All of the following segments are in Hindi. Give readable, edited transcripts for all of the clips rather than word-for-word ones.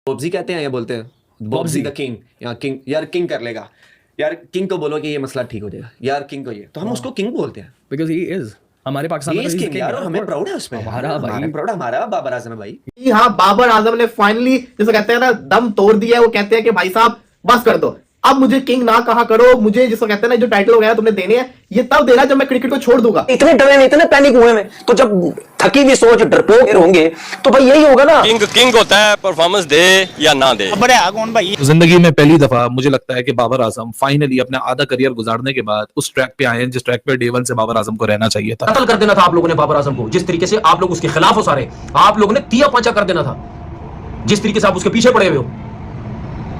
बॉब्जी कहते हैं या बोलते हैं बॉब्जी द किंग या किंग, यार किंग कर लेगा, यार किंग को बोलो कि ये मसला ठीक हो जाएगा, यार किंग को ये, तो हम उसको किंग बोलते हैं बिकॉज ही इज हमारे पाकिस्तान में किंग यार, हमें प्राउड है उसमें, हमारा भाई प्राउड हमारा बाबर आजम है भाई। हाँ, बाबर आजम ने फाइनली जिसे कहते हैं ना दम तोड़ दिया है। वो कहते हैं कि भाई साहब बस कर दो, अब मुझे किंग ना कहा करो, मुझे जिसको कहते हैं ना जो टाइटल वगैरह तुमने देने हैं ये तब देना जब मैं क्रिकेट को छोड़ दूंगा। इतने डरे में, इतने पैनिक हुए में, तो जब थकी हुई सोच डरपोक होंगे तो भाई यही होगा ना। किंग होता है परफॉर्मेंस दे या ना दे। बड़े कौन भाई, जिंदगी में पहली दफा मुझे लगता है कि बाबर आजम फाइनली अपना आधा करियर गुजारने के बाद उस ट्रैक पे आए हैं जिस ट्रैक पे डे वन से बाबर आजम को रहना चाहिए था। कत्ल कर देना था आप लोगों ने बाबर आजम को, जिस तरीके से आप लोग उसके खिलाफ हो सारे, आप लोगों ने तिया पांचा कर देना था, जिस तरीके से आप उसके पीछे पड़े हुए हो।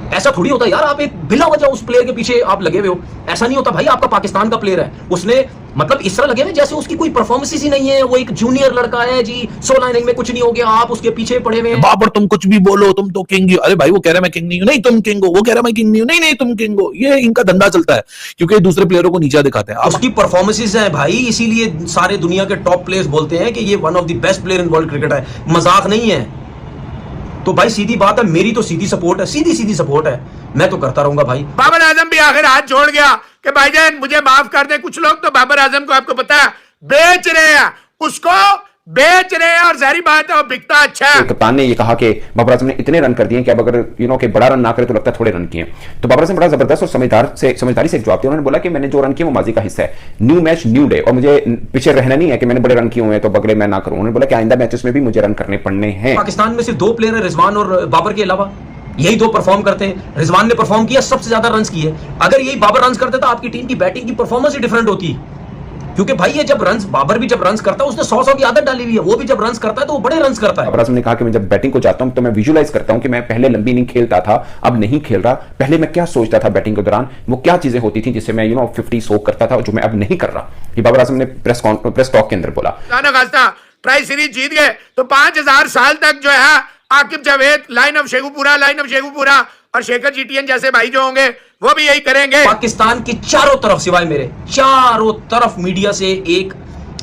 ऐसा थोड़ी होता यार, आप एक बिला वजह उस प्लेयर के पीछे आप लगे हुए हो, ऐसा नहीं होता भाई। आपका पाकिस्तान का प्लेयर है, उसने मतलब इस तरह लगे हुए जैसे उसकी कोई परफॉर्मेंस ही नहीं है, वो एक जूनियर लड़का है जी, 16 इनिंग में कुछ नहीं हो गया, आप उसके पीछे पड़े हुए। बाबर तुम कुछ भी बोलो, तुम तो किंग हो। अरे भाई वो कह रहा है मैं किंग नहीं हूं, नहीं तुम किंग हो। वो कह रहा है मैं किंग नहीं हूं, नहीं तुम किंग हो। ये इनका धंधा चलता है क्योंकि दूसरे प्लेयरों को नीचा दिखाते हैं। उसकी परफॉर्मेंसेस है भाई, इसीलिए सारे दुनिया के टॉप प्लेयर्स बोलते हैं कि ये one of the best player in world cricket है, मजाक नहीं है। तो भाई सीधी बात है, मेरी तो सीधी सपोर्ट है, सीधी सपोर्ट है, मैं तो करता रहूंगा भाई। बाबर आजम भी आखिर हाथ छोड़ गया कि भाईजान मुझे माफ कर दे। कुछ लोग तो बाबर आजम को आपको पता है बेच रहे हैं, उसको बेच रहे हैं, और जाहिर बात है वो बिकता अच्छा है। कप्तान ने ये कहा कि बाबर आजम ने इतने रन कर दिए कि अब अगर कि बड़ा रन ना करे तो लगता है थोड़े रन किए। तो बाबर आजम बड़ा जबरदस्त और समझदारी से एक जवाब दिया। उन्होंने बोला कि मैंने जो रन किए वो माजी का हिस्सा है, न्यू मैच न्यू डे, और मुझे पीछे रहना नहीं है कि मैंने बड़े रन किए हुए हैं तो बगले मैं ना करूं। उन्होंने बोला कि आइंदा मैचेस में भी मुझे रन करने पड़ने हैं। पाकिस्तान में सिर्फ 2 प्लेयर है, रिजवान और बाबर के अलावा, यही 2 परफॉर्म करते हैं। रिजवान ने परफॉर्म किया, सबसे ज्यादा रन किए। अगर यही बाबर रन करते तो आपकी टीम की बैटिंग की परफॉर्मेंस ही डिफरेंट होती, क्योंकि भाई ये जब रन्स, बाबर भी जब रन्स करता है उसने 100 की आदत डाली हुई है, वो भी जब रन्स करता है तो वो बड़े रन्स करता है। बाबर आजम ने कहा कि मैं जब बैटिंग को जाता हूं तो मैं विजुअलाइज करता हूं कि मैं पहले लंबी इनिंग खेलता था, अब नहीं खेल रहा। पहले मैं क्या सोचता था बैटिंग के दौरान, वो क्या चीजें होती थी जिससे मैं 50 सोक करता था, जो मैं अब नहीं कर रहा। ये बाबर आजम ने प्रेस टॉक के अंदर बोला। ट्राई सीरीज जीत गए तो 5000 साल तक जो है आकिब जावेद, लाइन ऑफ शेखुपुरा और शेखर जीटीएन जैसे भाई जो होंगे वो भी यही करेंगे। पाकिस्तान की चारों तरफ, सिवाय मेरे, चारों तरफ मीडिया से एक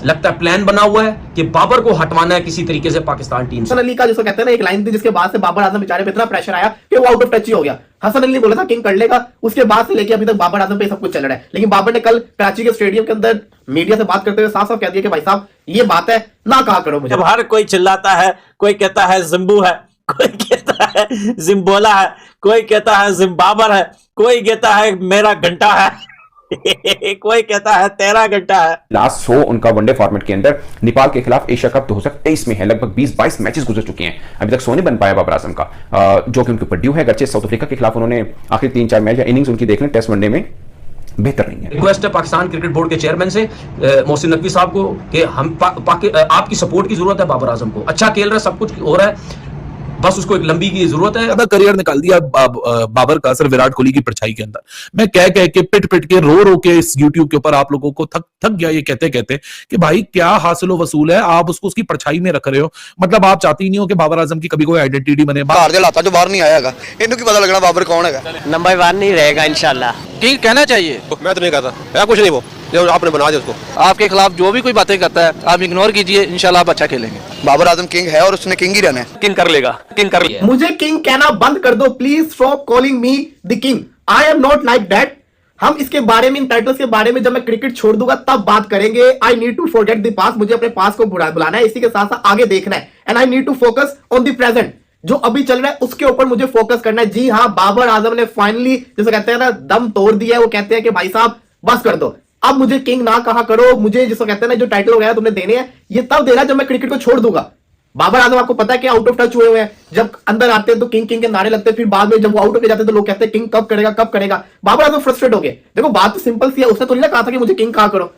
लगता है प्लान बना हुआ है कि बाबर को हटवाना है किसी तरीके से पाकिस्तान टीम से। हसन अली का जिसको कहते हैं ना एक लाइन थी जिसके बाद से बाबर आजम बेचारे पे इतना प्रेशर आया कि वो आउट ऑफ टच ही हो गया। हसन अली ने बोला था किंग कर लेगा, उसके बाद से लेके अभी तक बाबर आजम पे सब कुछ चल रहा है। लेकिन बाबर ने कल कराची के स्टेडियम के अंदर मीडिया से बात करते हुए साफ साफ कह दिया कि भाई साहब ये बात है ना कहा करो मुझे। जब हर कोई चिल्लाता है, कोई कहता है जिम्बू है, कोई कहता है जिम्बोला है, कोई कहता है जिम्बाबर है, कोई कहता है मेरा घंटा है कोई कहता है 13 घंटा है। लास्ट 100 उनका वनडे फॉर्मेट के अंदर नेपाल के खिलाफ एशिया कप 2023 में है। लगभग 20-22 मैचेस गुजर चुके हैं, अभी तक सो नहीं बन पाया बाबर आजम का, जो कि उनके ऊपर ड्यू है। अगरचे साउथ अफ्रीका के खिलाफ उन्होंने आखिरी 3-4 मैच या इनिंग्स उनकी देख लें टेस्ट वनडे में बेहतर नहीं है। रिक्वेस्ट है पाकिस्तान क्रिकेट बोर्ड के चेयरमैन से, मोहसिन नकवी साहब को, कि हम आपकी सपोर्ट की जरूरत है। बाबर आजम को अच्छा खेल रहा है, सब कुछ हो रहा है, बस उसको एक लंबी की जरूरत है। ज्यादा करियर निकाल दिया बाबर का सिर्फ विराट कोहली की परछाई के अंदर। मैं कह के पिट के रो के इस यूट्यूब के ऊपर आप लोगों को थक गया ये कहते कि भाई क्या हासिल वसूल है, आप उसको उसकी परछाई में रख रहे हो। मतलब आप चाहती नहीं हो कि बाबर आजम की कभी कोई आइडेंटिटी बने। जो बाहर नहीं आएगा इन्हों की पता लगना बाबर कौन है, नंबर 1 नहीं रहेगा इंशाल्लाह। किंग कहना चाहिए, मैं तो नहीं कहता यार, कुछ नहीं, वो जो आपने बना दिया उसको। आपके खिलाफ जो भी कोई बातें करता है आप इग्नोर कीजिए, इंशाल्लाह आप अच्छा खेलेंगे। बाबर आजम किंग है और उसने किंग ही रहना है, किंग कर लेगा, किंग कर लेगा। मुझे किंग कहना बंद कर दो please, stop calling me the king, I am not like that. हम इसके बारे में, इन टाइटल्स के बारे में जब मैं क्रिकेट छोड़ दूंगा तब बात करेंगे। I need to forget the past, मुझे अपने पास्ट को बुलाना है, इसी के साथ साथ आगे देखना है। And I need to focus on the present, जो अभी चल रहा है उसके ऊपर मुझे फोकस करना है। जी हाँ, बाबर आजम ने फाइनली जिसे कहते हैं ना दम तोड़ दिया है। वो कहते हैं कि भाई साहब बस कर दो, अब मुझे किंग ना कहा करो, मुझे जिसको कहते हैं ना जो टाइटल वगैरह तुमने देने हैं ये तब देना जब मैं क्रिकेट को छोड़ दूंगा। बाबर आजम आपको पता है कि आउट ऑफ टच हुए हैं, जब अंदर आते हैं तो किंग किंग के नारे लगते हैं, फिर बाद में जब वो आउट होके जाते हैं तो लोग कहते हैं किंग कब करेगा। बाबर आजम फ्रस्ट्रेट हो गए। देखो बात तो सिंपल सी है, उसने तो नहीं कहा था कि मुझे किंग कहा करो,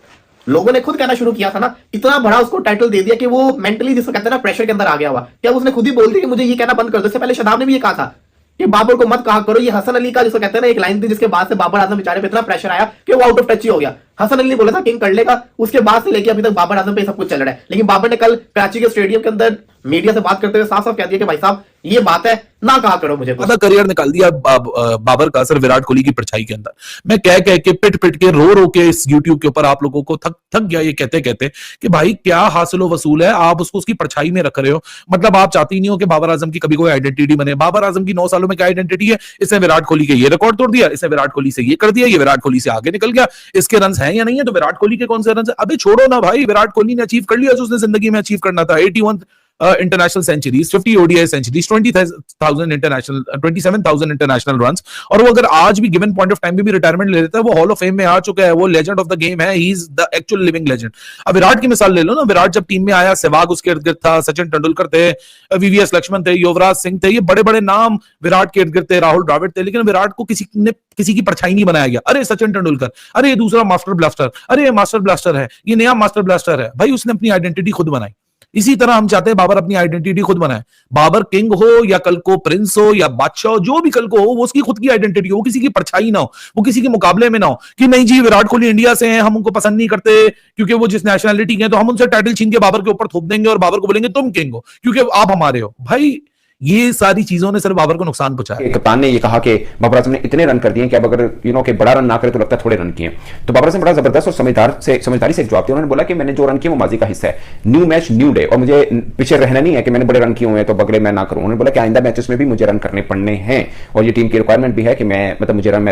लोगों ने खुद कहना शुरू किया था ना। इतना बड़ा उसको टाइटल दे दिया कि वो मेंटली जिसको कहते हैं ना प्रेशर के अंदर आ गया हुआ। क्या उसने खुद ही बोल दिया कि मुझे ये कहना बंद कर दो। इससे पहले शदाब ने भी ये कहा था कि बाबर को मत कहा करो। ये हसन अली का जिसको कहते हैं ना एक लाइन थी जिसके बाद से बाबर आजम बेचारे पे इतना प्रेशर आया कि वो आउट ऑफ टच ही हो गया। हसन अली ने बोला था किंग कर लेगा, उसके बाद से लेके अभी तक बाबर आजम पे सब कुछ चल रहा है। लेकिन बाबर ने कल कराची के स्टेडियम के अंदर मीडिया से बात करते हुए साफ साफ कह दिया कि भाई साहब ये बात है, ना कहा करो मुझे कुछ। आधा करियर निकाल दिया बाबर का असर विराट कोहली की परछाई के अंदर। मैं कह के पिट के रो के इस यूट्यूब के ऊपर आप लोगों को थक गया ये कहते कहते कि भाई क्या हासिल वसूल है, आप उसको उसकी परछाई में रख रहे हो। मतलब आप चाहती नहीं हो कि बाबर आजम की कभी कोई आइडेंटिटी बने। बाबर आजम की 9 सालों में क्या आइडेंटिटी है? इसने विराट कोहली के ये रिकॉर्ड तोड़ दिया, इसने विराट कोहली से ये कर दिया, ये विराट कोहली से आगे निकल गया, इसके रन हैं या नहीं है, तो विराट कोहली के कौन से रन है? अबे छोड़ो ना भाई, विराट कोहली ने अचीव कर लिया जो उसने जिंदगी में अचीव करना था। 81 international centuries, 50 ODI centuries, 27,000 international runs, और वो अगर आज भी गिवन पॉइंट ऑफ टाइम में भी रिटायरमेंट ले लेता है, वो हॉल ऑफ फेम में आ चुका है, वो लेजेंड ऑफ द गेम है, he is the actual living legend. अब विराट की मिसाल ले लो ना, विराट जब टीम में आया, सहवाग उसके इर्द गिर्द था, सचिन तेंदुलकर थे, वीवीएस लक्ष्मण थे, युवराज सिंह थे, ये बड़े बड़े नाम विराट के इर्द गिर्द थे, राहुल द्रविड़ थे, लेकिन विराट को किसी की परछाई नहीं बनाया गया। अरे सचिन तेंदुलकर, अरे ये दूसरा मास्टर ब्लास्टर, अरे ये मास्टर ब्लास्टर है, ये नया मास्टर ब्लास्टर है। भाई उसने अपनी आइडेंटिटी खुद बनाई। इसी तरह हम चाहते हैं बाबर अपनी आइडेंटिटी खुद बनाए। बाबर किंग हो या कल को प्रिंस हो या बादशाह हो, जो भी कल को हो, वो उसकी खुद की आइडेंटिटी हो, वो किसी की परछाई ना हो, वो किसी के मुकाबले में ना हो कि नहीं जी विराट कोहली इंडिया से हैं, हम उनको पसंद नहीं करते क्योंकि वो जिस नेशनलिटी के हैं, तो हम उनसे टाइटल छीन के बाबर के ऊपर थोप देंगे और बाबर को बोलेंगे तुम किंग हो क्योंकि आप हमारे हो। भाई ये सारी चीजों ने सिर्फ बाबर को नुकसान पहुंचाया। कप्तान ने ये कहा कि बाबर आजम ने इतने रन कर दिए कि अब अगर कि बड़ा रन ना करे तो लगता है थोड़े रन किए। तो बाबर आजम बड़ा जबरदस्त और समझदारी से एक जवाब दिया। उन्होंने बोला कि मैंने जो रन किए वो माजी का हिस्सा है, न्यू मैच न्यू डे, और मुझे पीछे रहना नहीं है कि मैंने बड़े रन किए हुए हैं तो बगले मैं ना करूं। उन्होंने बोला कि आइंदा मैचेस में भी मुझे रन करने पड़ने हैं और ये टीम की रिक्वायरमेंट भी है कि मैं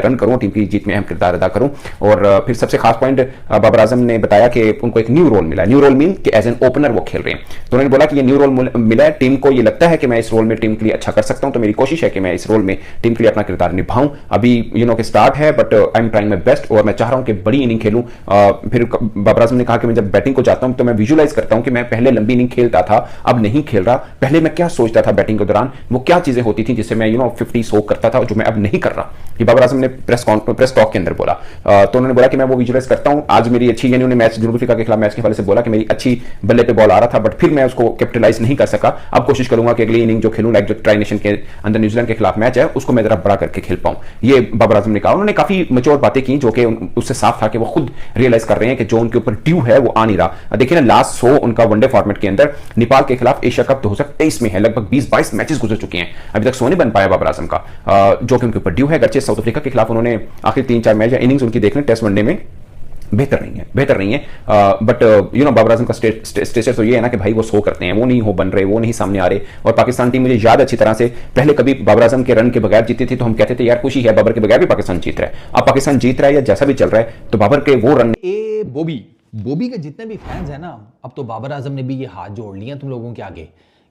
रन करूं, टीम की जीत में अहम किरदार अदा करूं। और फिर सबसे खास पॉइंट बाबर आजम ने बताया कि उनको एक न्यू रोल मिला। न्यू रोल मीन कि एज एन ओपनर वो खेल रहे हैं। तो उन्होंने बोला कि ये न्यू रोल मिला है, टीम को ये लगता है कि मैं इस रोल में टीम के लिए अच्छा कर सकता हूं, तो मेरी कोशिश है कि मैं इस रोल में टीम के लिए अपना किरदार निभाऊं। अभी कि स्टार्ट है but I am trying my best और मैं चाह रहा हूं कि बड़ी इनिंग खेलूं। फिर बाबर आजम ने कहा कि मैं जब बैटिंग को जाता हूं तो मैं विजुअलाइज करता हूं कि मैं पहले लंबी इनिंग खेलता था, अब नहीं खेल रहा। पहले मैं क्या सोचता था बैटिंग के दौरान, वो क्या चीजें होती थी जिससे मैं 50 स्कोर करता था जो मैं अब नहीं कर रहा। ये बाबर आजम ने प्रेस टॉक के अंदर बोला। तो उन्होंने बोला कि मैं वो विजुअलाइज करता हूं। आज मेरी अच्छी उन्होंने मैच जनूबी अफ्रीका के खिलाफ मैच के हवाले से बोला कि मेरी अच्छी बल्ले पे बॉल आ रहा था बट फिर मैं उसको कैपिटलाइज नहीं कर सका। अब कोशिश करूंगा कि अगली इनिंग जो खेलूं लाइक जो ट्राई नेशन के अंदर न्यूजीलैंड के खिलाफ मैच है उसको मैं जरा बड़ा करके खेल पाऊं। ये बाबर आजम ने कहा। उन्होंने काफी मैच्योर बातें की जो कि उससे साफ था कि वो खुद रियलाइज कर रहे हैं कि जो उनके ऊपर ड्यू है वो आ नहीं रहा। देखिए ना, लास्ट 100 उनका वनडे फॉर्मेट के अंदर नेपाल के खिलाफ एशिया कप 2023 में है, लगभग 20-22 मैचेस गुजर चुके हैं, अभी तक 100 नहीं बन पाया बाबर आजम का, जो कि उनके ऊपर ड्यू है। गरचे साउथ अफ्रीका के खिलाफ उन्होंने आखिर 3-4 मैच या इनिंग्स उनकी देख लें टेस्ट वनडे में बेहतर नहीं है बट बाबर आजम का स्टेटस तो ये है ना कि भाई वो 100 करते हैं, वो नहीं हो बन रहे, वो नहीं सामने आ रहे। और पाकिस्तान टीम मुझे याद अच्छी तरह से पहले कभी बाबर आजम के रन के बगैर जीती थी तो हम कहते थे यार खुशी है बाबर के बगैर भी पाकिस्तान जीत रहा है। अब पाकिस्तान जीत रहा है या जैसा भी चल रहा है तो बाबर के वो रन बॉबी के जितने भी फैंस हैं ना, अब तो बाबर आजम ने भी ये हाथ जोड़ लिया तुम लोगों के आगे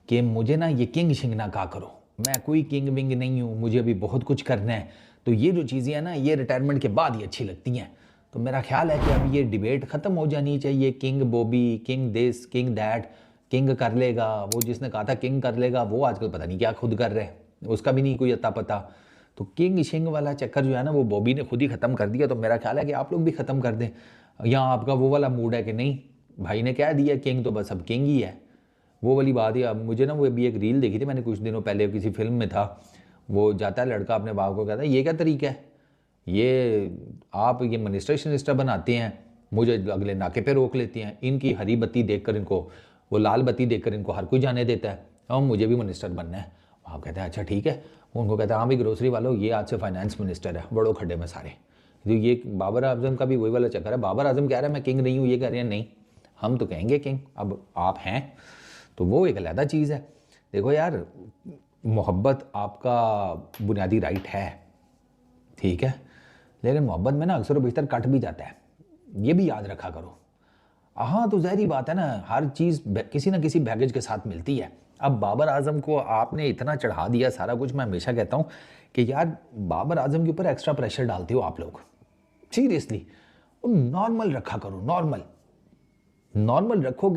कि मुझे ना ये किंग शिंग ना कहा करो, मैं कोई किंग विंग नहीं हूँ, मुझे अभी बहुत कुछ करना है। तो ये जो चीज़ें हैं ना, ये रिटायरमेंट के बाद ही अच्छी लगती हैं। तो मेरा ख्याल है कि अब ये डिबेट ख़त्म हो जानी चाहिए। King Bobby, king this, king that, king कर लेगा, वो जिसने कहा था किंग कर लेगा वो आजकल पता नहीं क्या खुद कर रहे हैं, उसका भी नहीं कोई अता पता। तो किंग शिंग वाला चक्कर जो है ना वो बॉबी ने खुद ही ख़त्म कर दिया। तो मेरा ख्याल है कि आप लोग भी ख़त्म कर दें। यहाँ आपका वो वाला मूड है कि नहीं भाई ने कह दिया किंग तो बस अब किंग ही है, वो वाली बात है। अब मुझे ना वो अभी एक रील देखी थी मैंने कुछ दिनों पहले, किसी फिल्म में था, वो जाता है लड़का अपने बाप को कहता है ये क्या तरीका है, ये आप ये मिनिस्टर बनाते हैं, मुझे अगले नाके पे रोक लेती हैं, इनकी हरी बत्ती देखकर इनको, वो लाल बत्ती देखकर इनको हर कोई जाने देता है, और मुझे भी मिनिस्टर बनना है। आप कहते हैं अच्छा ठीक है, उनको कहते हैं हाँ भी ग्रोसरी वालों ये आज से फाइनेंस मिनिस्टर है, बड़ो खड्डे में सारे। तो ये बाबर आजम का भी वही वाला चक्कर है। बाबर आजम कह रहा है मैं किंग नहीं हूँ, ये कह रहे हैं नहीं हम तो कहेंगे किंग, अब आप हैं तो वो एक अलग चीज़ है। देखो यार, मोहब्बत आपका बुनियादी राइट है, ठीक है, लेकिन मोहब्बत में ना अक्सर बेशतर कट भी जाता है, ये भी याद रखा करो। हाँ तो ज़ाहिरी बात है ना, हर चीज़ किसी ना किसी बैगेज के साथ मिलती है। अब बाबर आजम को आपने इतना चढ़ा दिया सारा कुछ, मैं हमेशा कहता हूँ कि यार बाबर आजम के ऊपर एक्स्ट्रा प्रेशर डालते हो आप लोग, सीरियसली। नॉर्मल रखा करो, नॉर्मल रखोगे